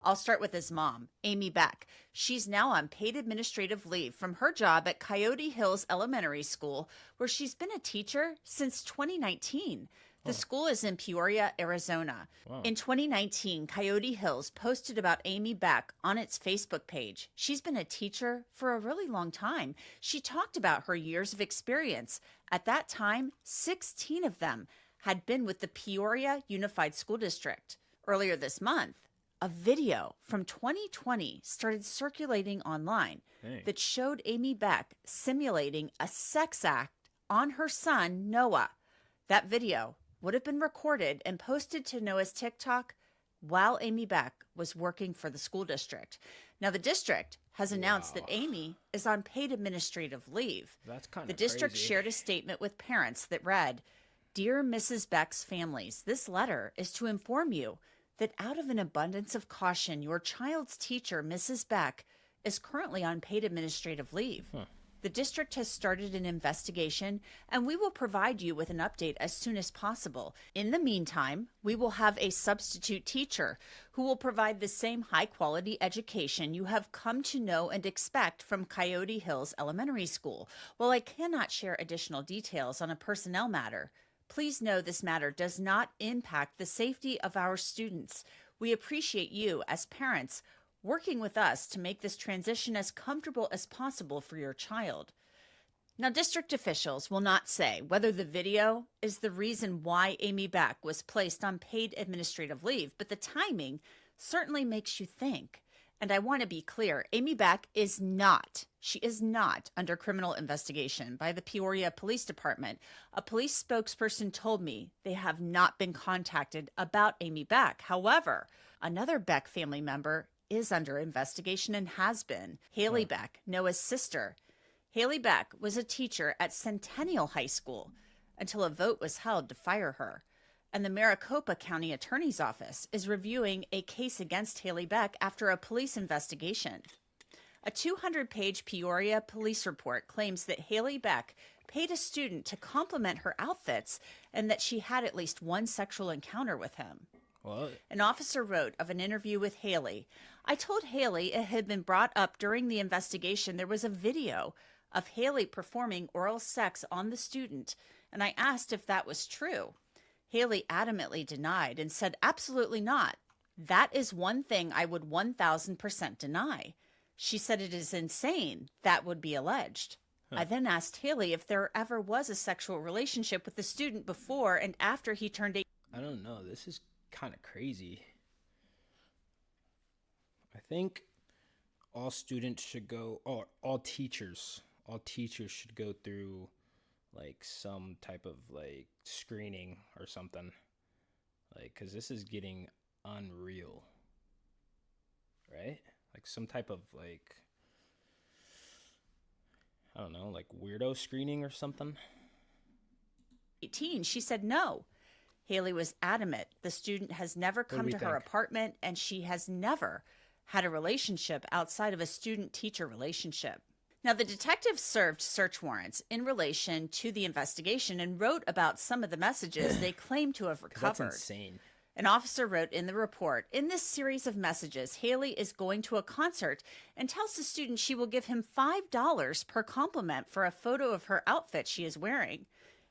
I'll start with his mom, Amy Beck. She's now on paid administrative leave from her job at Coyote Hills Elementary School, where she's been a teacher since 2019. The Oh, school is in Peoria, Arizona. wow. In 2019, Coyote Hills posted about Amy Beck on its Facebook page. She's been a teacher for a really long time. She talked about her years of experience. At that time, 16 of them had been with the Peoria Unified School District. Earlier this month, a video from 2020 started circulating online Dang. that showed Amy Beck simulating a sex act on her son, Noah. That video would have been recorded and posted to Noah's TikTok while Amy Beck was working for the school district. Now, the district has announced that Wow. Amy is on paid administrative leave. That's kind The of district crazy. shared a statement with parents that read, "Dear Mrs. Beck's families, this letter is to inform you that out of an abundance of caution, your child's teacher, Mrs. Beck, is currently on paid administrative leave. Huh. The district has started an investigation, and we will provide you with an update as soon as possible. In the meantime, we will have a substitute teacher who will provide the same high-quality education you have come to know and expect from Coyote Hills Elementary School. While I cannot share additional details on a personnel matter, please know this matter does not impact the safety of our students. We appreciate you, as parents, working with us to make this transition as comfortable as possible for your child." Now, district officials will not say whether the video is the reason why Amy Beck was placed on paid administrative leave, but the timing certainly makes you think. And I want to be clear, Amy Beck is not under criminal investigation by the Peoria Police Department. A police spokesperson told me they have not been contacted about Amy Beck. However, another Beck family member is under investigation and has been. Haley Beck, Noah's sister. Haley Beck was a teacher at Centennial High School until a vote was held to fire her. And the Maricopa County Attorney's Office is reviewing a case against Haley Beck after a police investigation. A 200-page Peoria police report claims that Haley Beck paid a student to compliment her outfits and that she had at least one sexual encounter with him. What? An officer wrote of an interview with Haley, "I told Haley it had been brought up during the investigation there was a video of Haley performing oral sex on the student, and I asked if that was true. Haley adamantly denied and said absolutely not. That is one thing I would 1,000% deny. She said it is insane that would be alleged. I then asked Haley if there ever was a sexual relationship with the student before and after he turned 18. I don't know. This is kind of crazy. I think all students should go, or all teachers should go through like some type of like screening or something. Like, cause this is getting unreal, right? Like some type of like, I don't know, like weirdo screening or something. She said no. Haley was adamant the student has never come we to her think? apartment and she has never had a relationship outside of a student-teacher relationship. Now, the detectives served search warrants in relation to the investigation and wrote about some of the messages they claim to have 'Cause that's recovered. insane. An officer wrote in the report, "In this series of messages, Haley is going to a concert and tells the student she will give him $5 per compliment for a photo of her outfit she is wearing.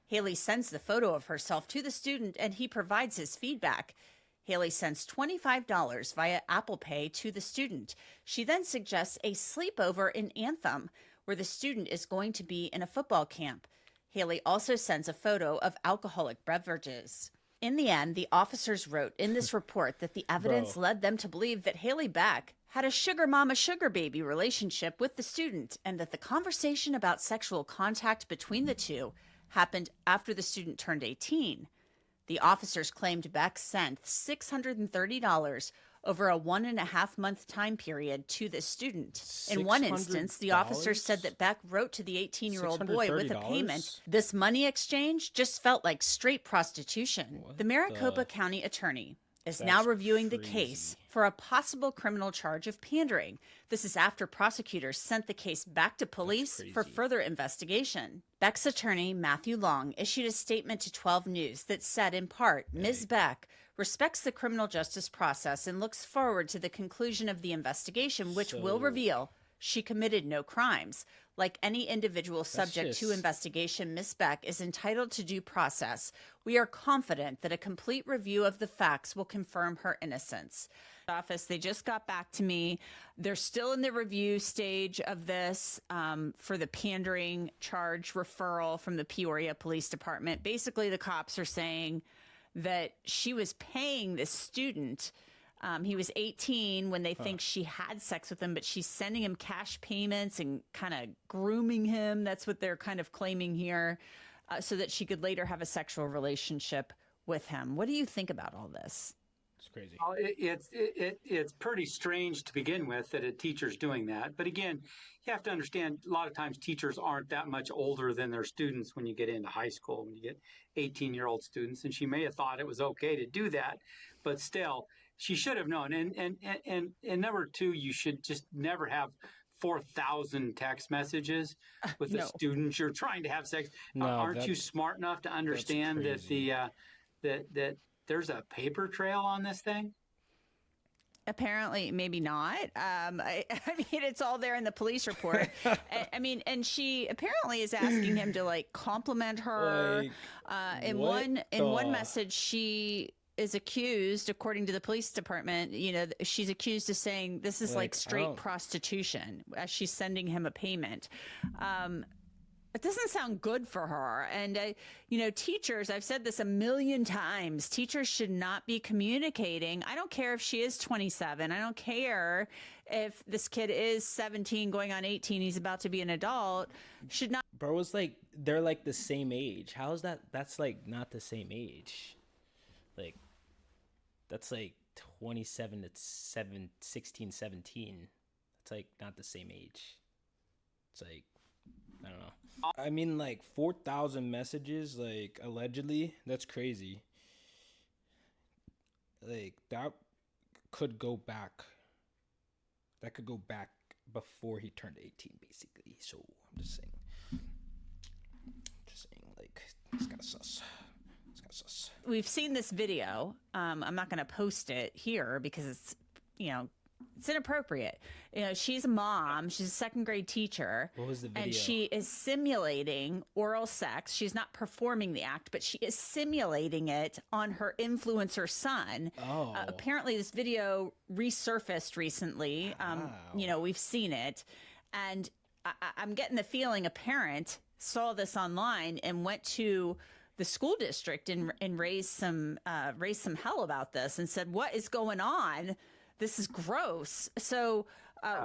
Haley sends the photo of herself to the student and he provides his feedback. Haley sends $25 via Apple Pay to the student. She then suggests a sleepover in Anthem, where the student is going to be in a football camp. Haley also sends a photo of alcoholic beverages." In the end, the officers wrote in this report that the evidence Bro. led them to believe that Haley Beck had a sugar mama, sugar baby relationship with the student and that the conversation about sexual contact between the two happened after the student turned 18. The officers claimed Beck sent $630 over a 1.5-month time period to the student. In one instance, the officers said that Beck wrote to the 18-year-old boy with a payment. This money exchange just felt like straight prostitution. The Maricopa County attorney is now reviewing the case for a possible criminal charge of pandering. This is after prosecutors sent the case back to police for further investigation. Beck's attorney, Matthew Long, issued a statement to 12 News that said, in part, Ms. Beck respects the criminal justice process, and looks forward to the conclusion of the investigation, which will So reveal she committed no crimes. Like any individual subject to just investigation, Ms. Beck is entitled to due process. We are confident that a complete review of the facts will confirm her innocence. Office, they just got back to me. They're still in the review stage of this for the pandering charge referral from the Peoria Police Department. Basically, the cops are saying that she was paying this student. He was 18 when they think she had sex with him, but she's sending him cash payments and kind of grooming him. That's what they're kind of claiming here, so that she could later have a sexual relationship with him. What do you think about all this? it's crazy. Well, it's pretty strange to begin with that a teacher's doing that. But again, you have to understand a lot of times teachers aren't that much older than their students when you get into high school, when you get 18-year-old students. And she may have thought it was okay to do that, but still, she should have known. And number two, you should just never have 4,000 text messages with the No. students you're trying to have sex. No, Aren't you that's smart enough to understand that crazy. that there's a paper trail on this thing? Apparently, maybe not. I mean, it's all there in the police report. I mean, and she apparently is asking him to like compliment her. Like, In what one the- message, she is accused, according to the police department, she's accused of saying this is like Like, I straight don't- prostitution as she's sending him a payment. It doesn't sound good for her. And, teachers, I've said this a million times, teachers should not be communicating. I don't care if she is 27. I don't care if this kid is 17 going on 18. He's about to be an adult. Should not. Bro, it's like they're like the same age. How is that? That's like not the same age. Like, that's like 27 to 16, 17. That's like not the same age. It's like, I don't know. I mean, like 4,000 messages, like allegedly, that's crazy. Like, that could go back. That could go back before he turned 18, basically. So, I'm just saying. Like, it's kind of sus. It's kind of sus. We've seen this video. I'm not going to post it here because it's, it's inappropriate. She's a mom. She's a second grade teacher. What was the video? And she is simulating oral sex. She's not performing the act, but she is simulating it on her influencer son. Oh. Apparently, this video resurfaced recently. Wow. We've seen it. And I'm getting the feeling a parent saw this online and went to the school district and raised some hell about this and said, "What is going on? This is gross." So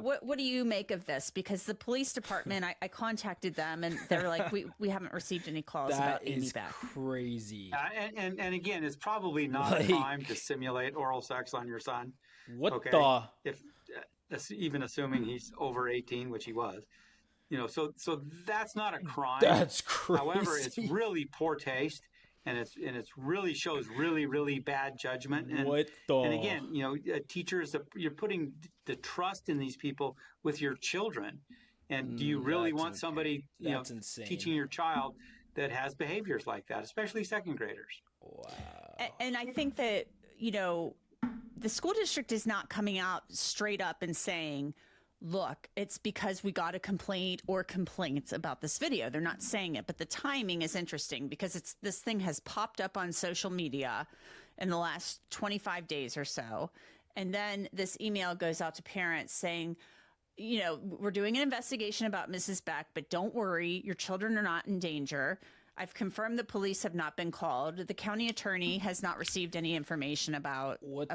what do you make of this? Because the police department, I contacted them and they're like, we haven't received any calls about That Amy is Beck. crazy. And again, it's probably not Like- a crime to simulate oral sex on your son. What Okay, the? if even assuming he's over 18, which he was, so that's not a crime. That's crazy. However, it's really poor taste, and it's really shows really bad judgment. And What the? and again, teachers, you're putting the trust in these people with your children, and do you really That's want somebody That's insane. teaching your child that has behaviors like that, especially second graders? Wow. And I think that, the school district is not coming out straight up and saying, look, it's because we got a complaint or complaints about this video. They're not saying it, but the timing is interesting because this thing has popped up on social media in the last 25 days or so. And then this email goes out to parents saying, we're doing an investigation about Mrs. Beck, but don't worry, your children are not in danger. I've confirmed the police have not been called. The county attorney has not received any information about What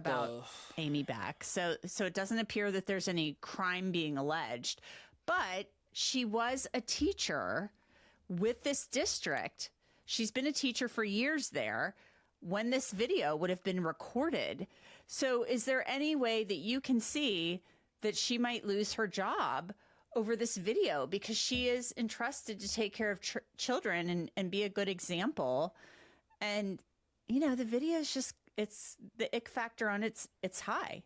Amy Beck. So it doesn't appear that there's any crime being alleged. But she was a teacher with this district. She's been a teacher for years there when this video would have been recorded. So is there any way that you can see that she might lose her job over this video because she is entrusted to take care of children and be a good example? And, the video is just, it's the ick factor on it's high.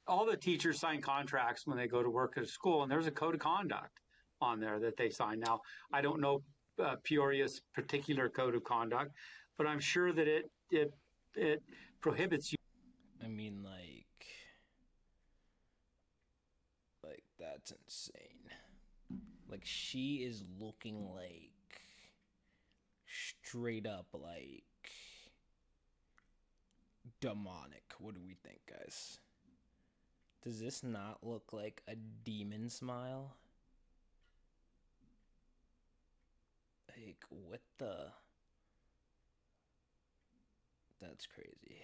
All the teachers sign contracts when they go to work at a school, and there's a code of conduct on there that they sign. Now, I don't know Peoria's particular code of conduct, but I'm sure that it prohibits you. I mean, like that's insane. Like she is looking like straight up like demonic. What do we think, guys? Does this not look like a demon smile? Like, what the? That's crazy.